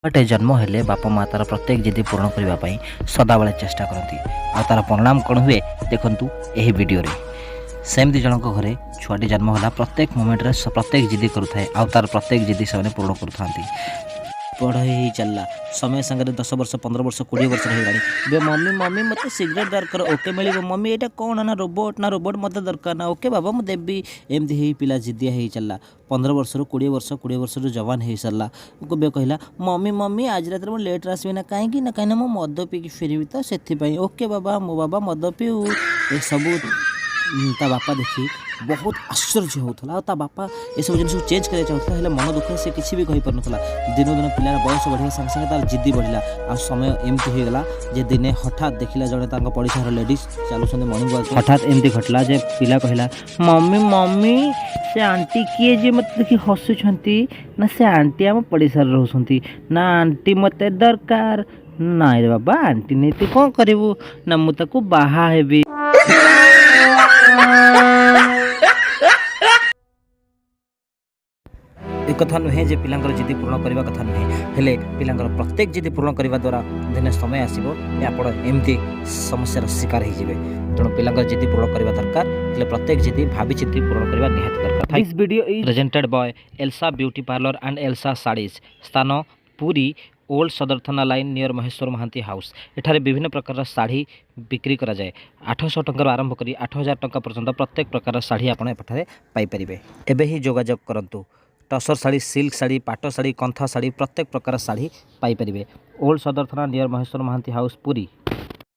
छुआटे जन्म हेले बापा माँ तार प्रत्येक जिद पूर्ण करने सदाबले चेष्टा करती आ तार परिणाम कौन हुए देखु यही वीडियो रे। सेमती जनक घरे छुआटी जन्म होला प्रत्येक मोमेंट रे प्रत्येक जिद करुए आ तार प्रत्येक जिद से पूर्ण करुँच बड़ ही चलला समय संगे 10 वर्ष 15 वर्ष 20 वर्ष हो मम्मी मम्मी मत सिगरेट दरकार ओके मिल मम्मी ये कौन ना रोबोट मत दरकार ना ओके बाबा मुझे देवी एमती ही पिला जिदिया ही चलला 15 वर्ष 20 वर्ष जवान हो सारा बे कहला मम्मी मम्मी आज रात मुझे लेट आसबि ना कहीं मो मद पीकी फेरबी तो से ओके बाबा मो बाबा मद पीऊ सब ता बापा देखी बहुत आश्चर्य होता बापा ये सब जिन चेंज कराया चाहूला मन दुख से किसी भी कहीपर ना दिन दिन पिलार बयस बढ़िया संगे संगे तार जिद्दी बढ़ला आ समय एमती होगला जे दिने हठात देखला जड़े पड़ोसार लेडीज चलुं मॉर्निंग वॉक हठात एमती घटला जे पिला कहला मम्मी मम्मी से आंटी किए जे मत देखी हसुंट ना से आंटी आम पड़ोसार रोती ना आंटी मत दरकार ना रे बाबा आंटी नहीं तू कौन करू ना मुझे बाहा हेबी एक कथा नुहे जे पिलांकर जिद पूर्ण करने कथा नुहे हेले पिलांकर प्रत्येक जिद पूर्ण करने द्वारा दिन समय आसो आप एमती समस्यार शिकार हो तेणु पिलांकर जिद पूर्ण करने दरकार हेले प्रत्येक जिद भावी चिंती पूर्ण करने निहाती दरकार। This video is presented by Elsa beauty parlour and Elsa saris स्थान Puri old Sadar Thana line near Maheshwar Mahanty house. एठारे विभिन्न प्रकार साड़ी बिक्री करा जाए 800 टंकार आरंभ करी 8000 टंका पर्यंत प्रत्येक प्रकार साड़ी आपड़ एठारे पाइपर एबे ही जोगाजोग करंतु। टसर साड़ी सिल्क साड़ी पाट साड़ी कंथा साड़ी प्रत्येक प्रकार साड़ी पाइपर ओल्ड सदर थाना नियर महेश्वर महांती हाउस पुरी।